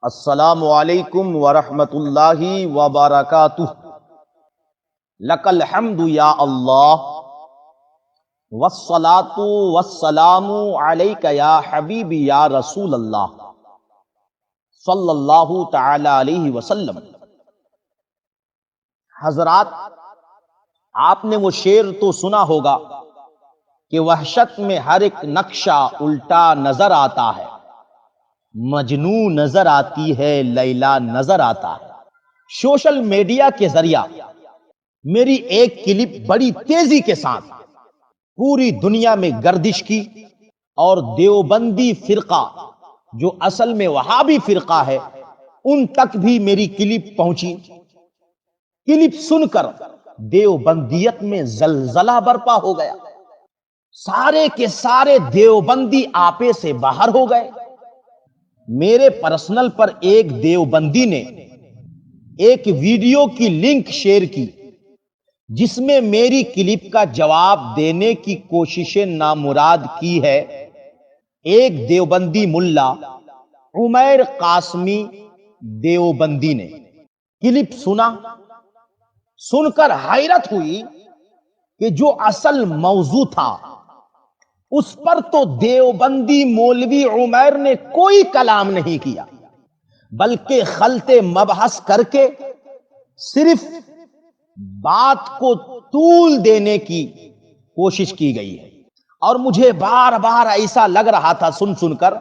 السلام علیکم ورحمۃ اللہ وبرکاتہ۔ لک الحمد یا اللہ والصلاۃ والسلام علیک یا حبیبی یا رسول اللہ صلی اللہ تعالی علیہ وسلم۔ حضرات، آپ نے وہ شعر تو سنا ہوگا کہ وحشت میں ہر ایک نقشہ الٹا نظر آتا ہے، مجنوں نظر آتی ہے، لیلا نظر آتا ہے۔ سوشل میڈیا کے ذریعہ میری ایک کلپ بڑی تیزی کے ساتھ پوری دنیا میں گردش کی اور دیوبندی فرقہ جو اصل میں وہابی فرقہ ہے ان تک بھی میری کلپ پہنچی۔ کلپ سن کر دیوبندیت میں زلزلہ برپا ہو گیا، سارے کے سارے دیوبندی آپے سے باہر ہو گئے۔ میرے پرسنل پر ایک دیوبندی نے ایک ویڈیو کی لنک شیئر کی جس میں میری کلپ کا جواب دینے کی کوششیں نامراد کی ہے۔ ایک دیوبندی ملا عمیر قاسمی دیوبندی نے کلپ سنا، سن کر حیرت ہوئی کہ جو اصل موضوع تھا اس پر تو دیوبندی مولوی عمیر نے کوئی کلام نہیں کیا، بلکہ خلط مبحث کر کے صرف بات کو طول دینے کی کوشش کی گئی ہے۔ اور مجھے بار بار ایسا لگ رہا تھا سن کر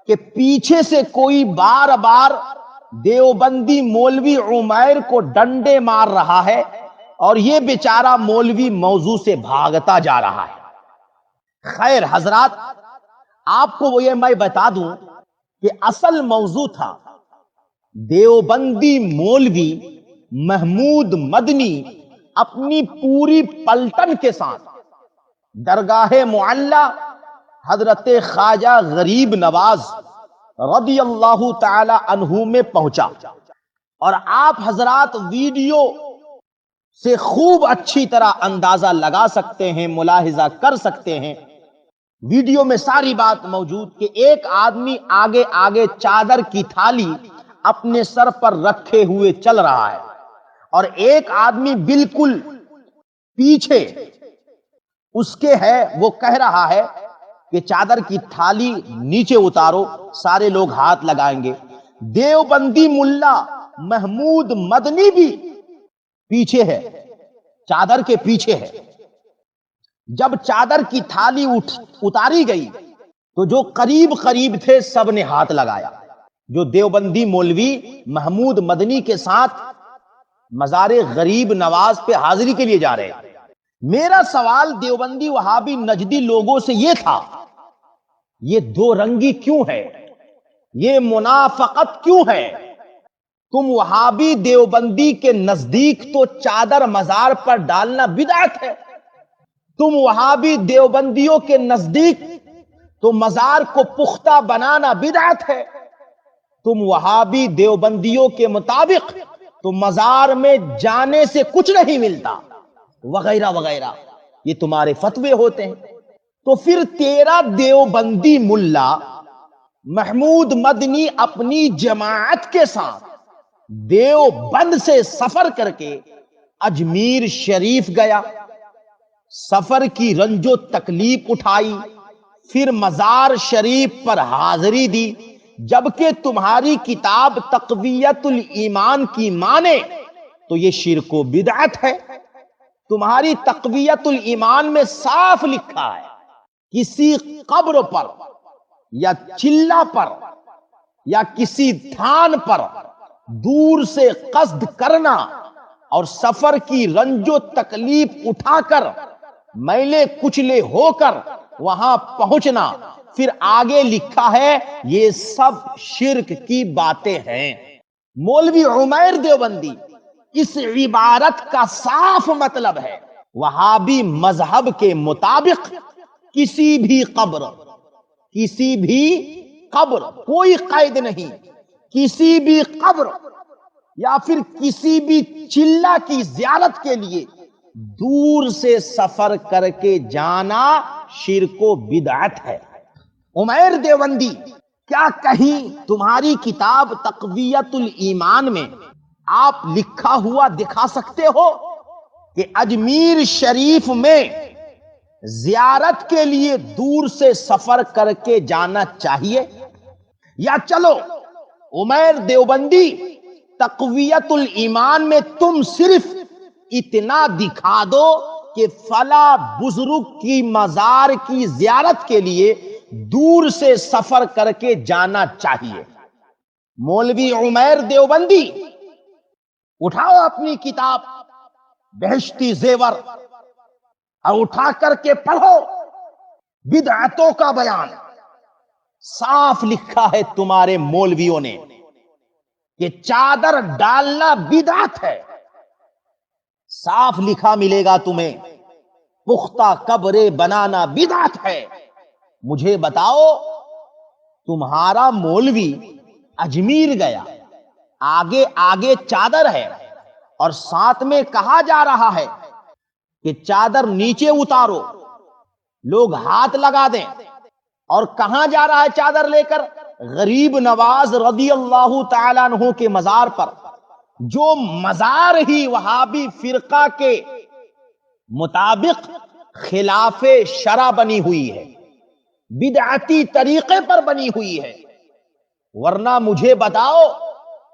کہ پیچھے سے کوئی بار بار دیوبندی مولوی عمیر کو ڈنڈے مار رہا ہے اور یہ بیچارہ مولوی موضوع سے بھاگتا جا رہا ہے۔ خیر حضرات، آپ کو وہ یہ میں بتا دوں کہ اصل موضوع تھا دیوبندی مولوی محمود مدنی اپنی پوری پلٹن کے ساتھ درگاہ معلی حضرت خواجہ غریب نواز رضی اللہ تعالی عنہ میں پہنچا، اور آپ حضرات ویڈیو سے خوب اچھی طرح اندازہ لگا سکتے ہیں، ملاحظہ کر سکتے ہیں۔ ویڈیو میں ساری بات موجود کہ ایک آدمی آگے آگے چادر کی تھالی اپنے سر پر رکھے ہوئے چل رہا ہے اور ایک آدمی بالکل پیچھے اس کے ہے، وہ کہہ رہا ہے کہ چادر کی تھالی نیچے اتارو، سارے لوگ ہاتھ لگائیں گے۔ دیوبندی ملا محمود مدنی بھی پیچھے ہے، چادر کے پیچھے ہے۔ جب چادر کی تھالی اتاری گئی تو جو قریب قریب تھے سب نے ہاتھ لگایا، جو دیوبندی مولوی محمود مدنی کے ساتھ مزار غریب نواز پہ حاضری کے لیے جا رہے ہیں۔ میرا سوال دیوبندی وہابی نجدی لوگوں سے یہ تھا، یہ دو رنگی کیوں ہے؟ یہ منافقت کیوں ہے؟ تم وہابی دیوبندی کے نزدیک تو چادر مزار پر ڈالنا بدعت ہے، تم وہابی دیوبندیوں کے نزدیک تو مزار کو پختہ بنانا بدعت ہے، تم وہابی دیوبندیوں کے مطابق تو مزار میں جانے سے کچھ نہیں ملتا، وغیرہ وغیرہ، یہ تمہارے فتوے ہوتے ہیں۔ تو پھر تیرا دیوبندی ملا محمود مدنی اپنی جماعت کے ساتھ دیوبند سے سفر کر کے اجمیر شریف گیا، سفر کی رنج و تکلیف اٹھائی، پھر مزار شریف پر حاضری دی، جبکہ تمہاری کتاب تقویت الایمان کی مانے تو یہ شرک و بدعت ہے۔ تمہاری تقویت الایمان میں صاف لکھا ہے کسی قبر پر یا چلہ پر یا کسی تھان پر دور سے قصد کرنا اور سفر کی رنج و تکلیف اٹھا کر میلے کچلے ہو کر وہاں پہنچنا، پھر آگے لکھا ہے یہ سب شرک کی باتیں ہیں۔ مولوی عمیر دیوبندی اس عبارت کا صاف مطلب ہے وہابی مذہب کے مطابق کسی بھی قبر، کوئی قید نہیں، کسی بھی قبر یا پھر کسی بھی چلہ کی زیارت کے لیے دور سے سفر کر کے جانا شرک و بدعت ہے۔ عمیر دیوبندی کیا کہیں تمہاری کتاب تقویت الایمان میں آپ لکھا ہوا دکھا سکتے ہو کہ اجمیر شریف میں زیارت کے لیے دور سے سفر کر کے جانا چاہیے؟ یا چلو عمیر دیوبندی تقویت الایمان میں تم صرف اتنا دکھا دو کہ فلاں بزرگ کی مزار کی زیارت کے لیے دور سے سفر کر کے جانا چاہیے۔ مولوی عمیر دیوبندی اٹھاؤ اپنی کتاب بہشتی زیور اور اٹھا کر کے پڑھو بدعتوں کا بیان۔ صاف لکھا ہے تمہارے مولویوں نے کہ چادر ڈالنا بدعت ہے، صاف لکھا ملے گا تمہیں۔ پختہ قبریں بنانا بدعت ہے۔ مجھے بتاؤ، تمہارا مولوی اجمیر گیا، آگے آگے چادر ہے اور ساتھ میں کہا جا رہا ہے کہ چادر نیچے اتارو، لوگ ہاتھ لگا دیں، اور کہاں جا رہا ہے چادر لے کر؟ غریب نواز رضی اللہ تعالیٰ عنہ کے مزار پر، جو مزار ہی وہابی فرقہ کے مطابق خلاف شرع بنی ہوئی ہے، بدعتی طریقے پر بنی ہوئی ہے۔ ورنہ مجھے بتاؤ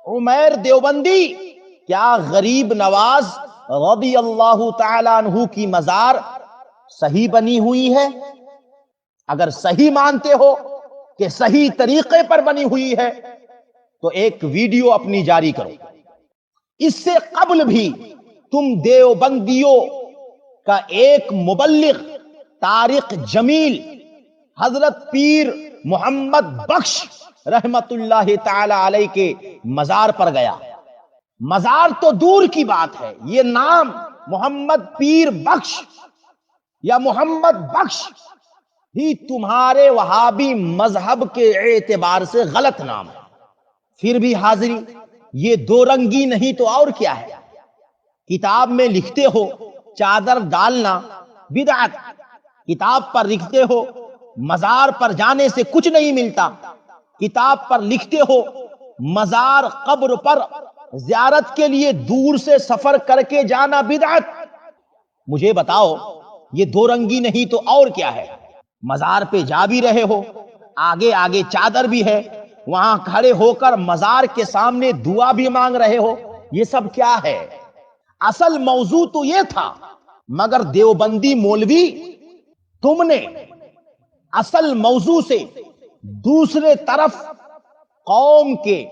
عمیر دیوبندی، کیا غریب نواز رضی اللہ تعالیٰ عنہ کی مزار صحیح بنی ہوئی ہے؟ اگر صحیح مانتے ہو کہ صحیح طریقے پر بنی ہوئی ہے تو ایک ویڈیو اپنی جاری کرو۔ اس سے قبل بھی تم دیوبندیوں کا ایک مبلغ طارق جمیل حضرت پیر محمد بخش رحمت اللہ تعالی علیہ کے مزار پر گیا۔ مزار تو دور کی بات ہے، یہ نام محمد پیر بخش یا محمد بخش ہی تمہارے وہابی مذہب کے اعتبار سے غلط نام ہے۔ پھر بھی حاضری، یہ دو رنگی نہیں تو اور کیا ہے؟ کتاب میں لکھتے ہو چادر ڈالنا بدعت، کتاب پر لکھتے ہو مزار پر جانے سے کچھ نہیں ملتا، کتاب پر لکھتے ہو مزار قبر پر زیارت کے لیے دور سے سفر کر کے جانا بدعت۔ مجھے بتاؤ، یہ دو رنگی نہیں تو اور کیا ہے؟ مزار پہ جا بھی رہے ہو، آگے آگے چادر بھی ہے، وہاں کھڑے ہو کر مزار کے سامنے دعا بھی مانگ رہے ہو، یہ سب کیا ہے؟ اصل موضوع تو یہ تھا، مگر دیوبندی مولوی تم نے اصل موضوع سے دوسرے طرف قوم کے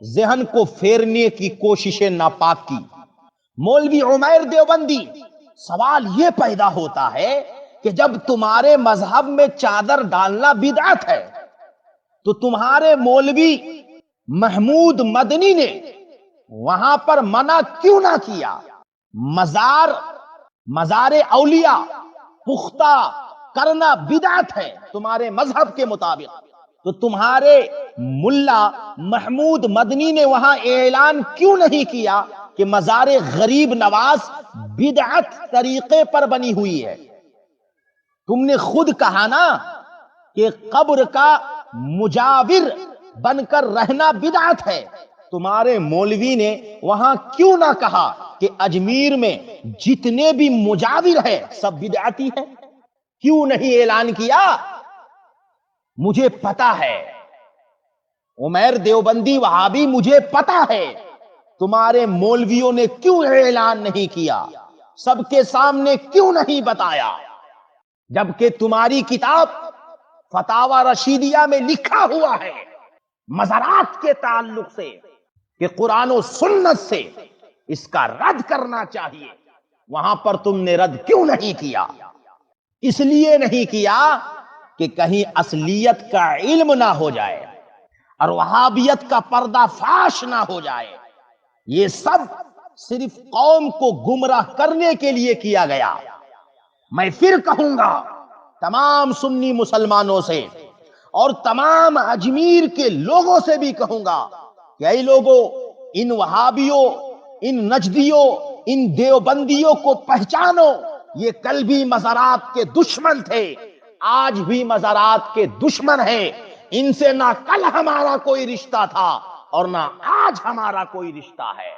ذہن کو پھیرنے کی کوششیں ناپاک کی۔ مولوی عمیر دیوبندی، سوال یہ پیدا ہوتا ہے کہ جب تمہارے مذہب میں چادر ڈالنا بدعت ہے تو تمہارے مولوی محمود مدنی نے وہاں پر منع کیوں نہ کیا؟ مزار اولیاء پختہ کرنا بدعت ہے تمہارے مذہب کے مطابق، تو تمہارے ملا محمود مدنی نے وہاں اعلان کیوں نہیں کیا کہ مزار غریب نواز بدعت طریقے پر بنی ہوئی ہے؟ تم نے خود کہا نا کہ قبر کا مجاور بن کر رہنا بدعت ہے، تمہارے مولوی نے وہاں کیوں نہ کہا کہ اجمیر میں جتنے بھی مجاور ہیں سب بدعتی ہیں؟ کیوں نہیں اعلان کیا؟ مجھے پتا ہے عمیر دیوبندی وہابی، مجھے پتا ہے تمہارے مولویوں نے کیوں اعلان نہیں کیا، سب کے سامنے کیوں نہیں بتایا، جبکہ تمہاری کتاب فتاوی رشیدیہ میں لکھا ہوا ہے مزارات کے تعلق سے کہ قرآن و سنت سے اس کا رد کرنا چاہیے، وہاں پر تم نے رد کیوں نہیں کیا؟ اس لیے نہیں کیا کہ کہیں اصلیت کا علم نہ ہو جائے اور وہابیت کا پردہ فاش نہ ہو جائے۔ یہ سب صرف قوم کو گمراہ کرنے کے لیے کیا گیا۔ میں پھر کہوں گا تمام سنی مسلمانوں سے اور تمام اجمیر کے لوگوں سے بھی کہوں گا کہ اے لوگوں، ان وہابیوں، ان نجدیوں، ان دیوبندیوں کو پہچانو، یہ کل بھی مزارات کے دشمن تھے، آج بھی مزارات کے دشمن ہیں۔ ان سے نہ کل ہمارا کوئی رشتہ تھا اور نہ آج ہمارا کوئی رشتہ ہے.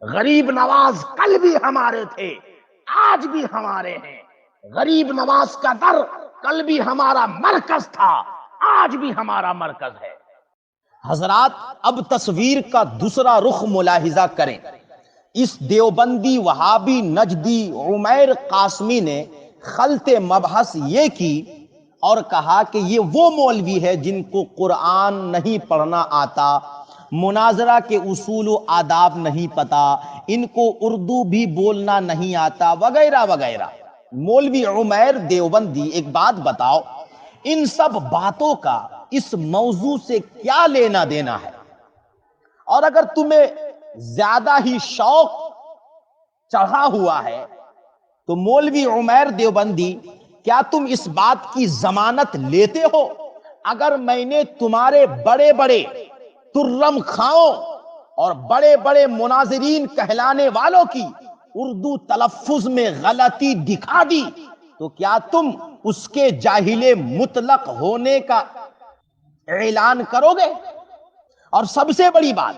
غریب نواز کل بھی ہمارے تھے، آج بھی ہمارے ہیں. غریب نواز کا در کل بھی ہمارا مرکز تھا، آج بھی ہمارا مرکز ہے. حضرات، اب تصویر کا دوسرا رخ ملاحظہ کریں. اس دیوبندی وہابی نجدی عمیر قاسمی نے خلط مبحث یہ کی اور کہا کہ یہ وہ مولوی ہے جن کو قرآن نہیں پڑھنا آتا، مناظرہ کے اصول و آداب نہیں پتا، ان کو اردو بھی بولنا نہیں آتا، وغیرہ وغیرہ. مولوی عمیر دیوبندی، ایک بات بتاؤ، ان سب باتوں کا اس موضوع سے کیا لینا دینا ہے؟ اور اگر تمہیں زیادہ ہی شوق چڑھا ہوا ہے تو مولوی عمیر دیوبندی، کیا تم اس بات کی ضمانت لیتے ہو اگر میں نے تمہارے بڑے بڑے ترم خاؤں اور بڑے بڑے مناظرین کہلانے والوں کی اردو تلفظ میں غلطی دکھا دی تو کیا تم اس کے جاہل مطلق ہونے کا اعلان کرو گے؟ اور سب سے بڑی بات،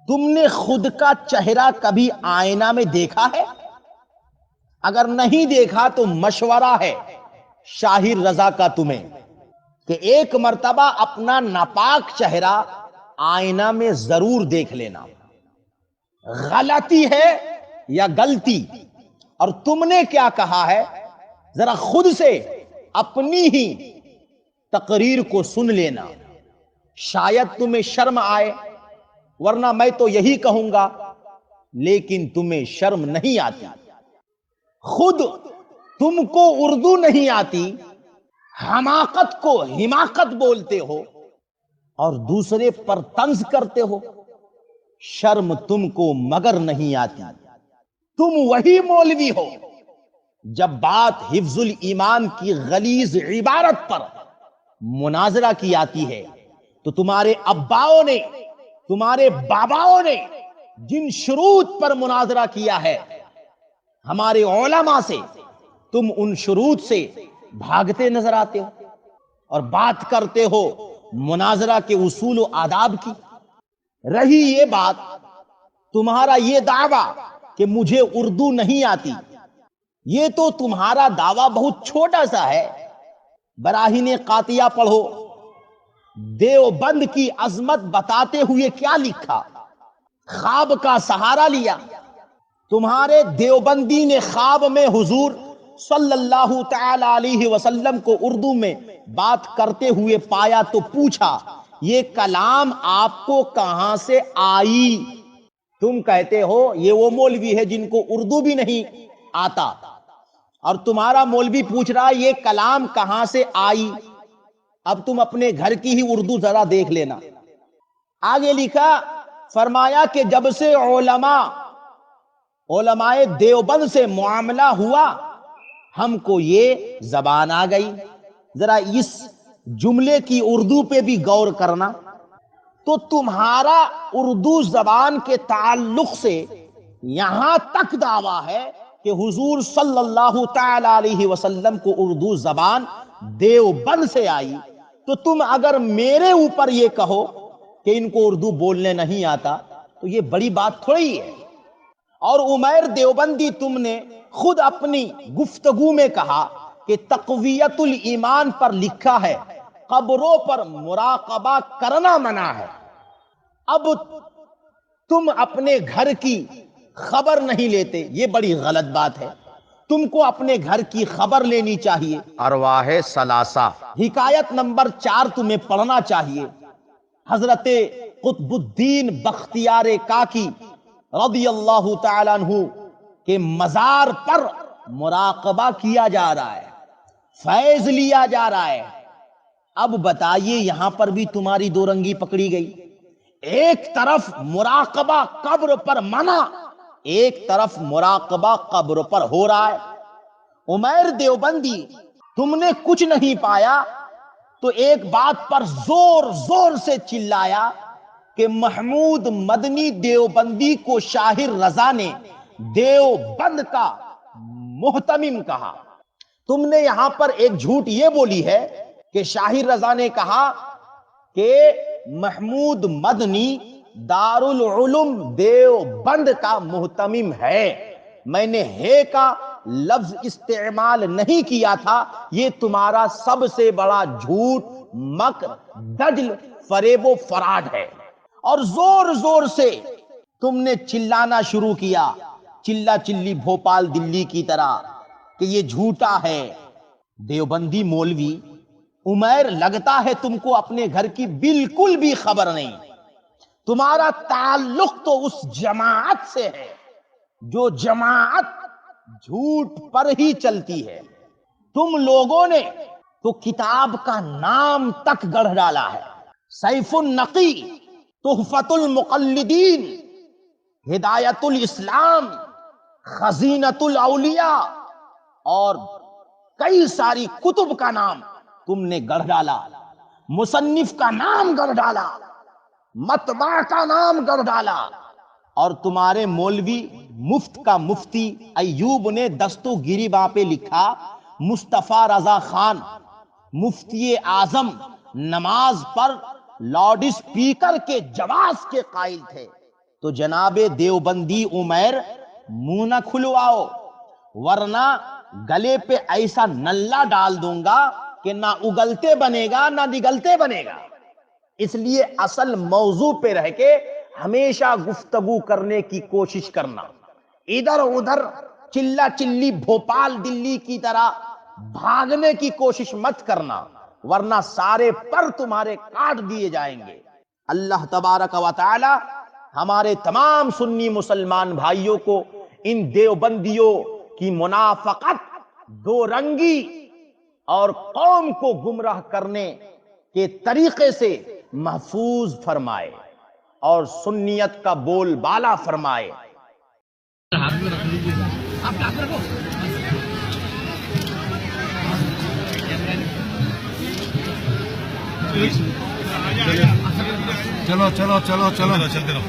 تم نے خود کا چہرہ کبھی آئینہ میں دیکھا ہے؟ اگر نہیں دیکھا تو مشورہ ہے شاہر رضا کا تمہیں کہ ایک مرتبہ اپنا ناپاک چہرہ آئینہ میں ضرور دیکھ لینا. غلطی ہے یا غلطی؟ اور تم نے کیا کہا ہے ذرا خود سے اپنی ہی تقریر کو سن لینا، شاید تمہیں شرم آئے، ورنہ میں تو یہی کہوں گا لیکن تمہیں شرم نہیں آتی. خود تم کو اردو نہیں آتی، حماقت کو حماقت بولتے ہو اور دوسرے پر طنز کرتے ہو. شرم تم کو مگر نہیں آتی. تم وہی مولوی ہو جب بات حفظ الایمان کی غلیظ عبارت پر مناظرہ کی آتی ہے تو تمہارے اباؤں نے، تمہارے باباؤں نے جن شروط پر مناظرہ کیا ہے، ہمارے علماء سے تم ان شروط سے بھاگتے نظر آتے ہو اور بات کرتے ہو مناظرہ کے اصول و آداب کی. رہی یہ بات تمہارا یہ دعویٰ کہ مجھے اردو نہیں آتی، یہ تو تمہارا دعویٰ بہت چھوٹا سا ہے. براہین قاطیہ پڑھو، دیوبند کی عظمت بتاتے ہوئے کیا لکھا؟ خواب کا سہارا لیا. تمہارے دیوبندی نے خواب میں حضور صلی اللہ تعالی علیہ وسلم کو اردو میں بات کرتے ہوئے پایا تو پوچھا یہ کلام آپ کو کہاں سے آئی؟ تم کہتے ہو یہ وہ مولوی ہے جن کو اردو بھی نہیں آتا، اور تمہارا مولوی پوچھ رہا یہ کلام کہاں سے آئی. اب تم اپنے گھر کی ہی اردو ذرا دیکھ لینا. آگے لکھا، فرمایا کہ جب سے علماء دیوبند سے معاملہ ہوا ہم کو یہ زبان آ گئی. ذرا اس جملے کی اردو پہ بھی غور کرنا. تو تمہارا اردو زبان کے تعلق سے یہاں تک دعویٰ ہے کہ حضور صلی اللہ تعالی علیہ وسلم کو اردو زبان دیوبند سے آئی، تو تم اگر میرے اوپر یہ کہو کہ ان کو اردو بولنے نہیں آتا تو یہ بڑی بات تھوڑی ہے. اور عمیر دیوبندی، تم نے خود اپنی گفتگو میں کہا کہ تقویت الایمان پر لکھا ہے قبروں پر مراقبہ کرنا منع ہے. اب تم اپنے گھر کی خبر نہیں لیتے، یہ بڑی غلط بات ہے. تم کو اپنے گھر کی خبر لینی چاہیے. ارواح ثلاثہ حکایت نمبر 4 تمہیں پڑھنا چاہیے. حضرت قطب الدین بختیار کاکی رضی اللہ تعالیٰ عنہ کے مزار پر مراقبہ کیا جا رہا ہے، فیض لیا جا رہا ہے. اب بتائیے یہاں پر بھی تمہاری دو رنگی پکڑی گئی. ایک طرف مراقبہ قبر پر منع، ایک طرف مراقبہ قبر پر ہو رہا ہے. عمیر دیوبندی، تم نے کچھ نہیں پایا تو ایک بات پر زور زور سے چلایا کہ محمود مدنی دیوبندی کو شاہر رضا نے دیوبند کا محتمم کہا. تم نے یہاں پر ایک جھوٹ یہ بولی ہے کہ شاہر رضا نے کہا کہ محمود مدنی دارالعلوم دیوبند کا محتمم ہے. میں نے ہے کا لفظ استعمال نہیں کیا تھا. یہ تمہارا سب سے بڑا جھوٹ، مکر، دجل، فریب و فراڈ ہے. اور زور زور سے تم نے چلانا شروع کیا، چلا چلی بھوپال دلی کی طرح، کہ یہ جھوٹا ہے. دیوبندی مولوی عمیر، لگتا ہے تم کو اپنے گھر کی بالکل بھی خبر نہیں. تمہارا تعلق تو اس جماعت سے ہے جو جماعت جھوٹ پر ہی چلتی ہے. تم لوگوں نے تو کتاب کا نام تک گڑھ ڈالا ہے. سیف النقی، تحفۃ المقلدین، ہدایت الاسلام، خزینۃ الاولیاء اور کئی ساری کتب کا نام تم نے گڑھ ڈالا. مصنف کا نام گڑھ ڈالا، مطبع کا نام گڑھ ڈالا. اور تمہارے مولوی مفت کا مفتی ایوب نے دستو گریباں پہ لکھا، مصطفیٰ رضا خان مفتی اعظم نماز پر لاؤڈ اسپیکر کے جواز کے قائل تھے. تو جناب دیوبندی عمیر، منہ نہ کھلواؤ، ورنہ گلے پہ ایسا نلہ ڈال دوں گا کہ نہ اگلتے بنے گا نہ نگلتے بنے گا. اس لیے اصل موضوع پہ رہ کے ہمیشہ گفتگو کرنے کی کوشش کرنا. ادھر ادھر چلا چلی بھوپال دلی کی طرح بھاگنے کی کوشش مت کرنا، ورنہ سارے پر تمہارے کاٹ دیے جائیں گے. اللہ تبارک و تعالی ہمارے تمام سنی مسلمان بھائیوں کو ان دیوبندیوں کی منافقت، دو رنگی اور قوم کو گمراہ کرنے کے طریقے سے محفوظ فرمائے اور سنیت کا بول بالا فرمائے. چلو چلو چلو چلو چلتے رہو.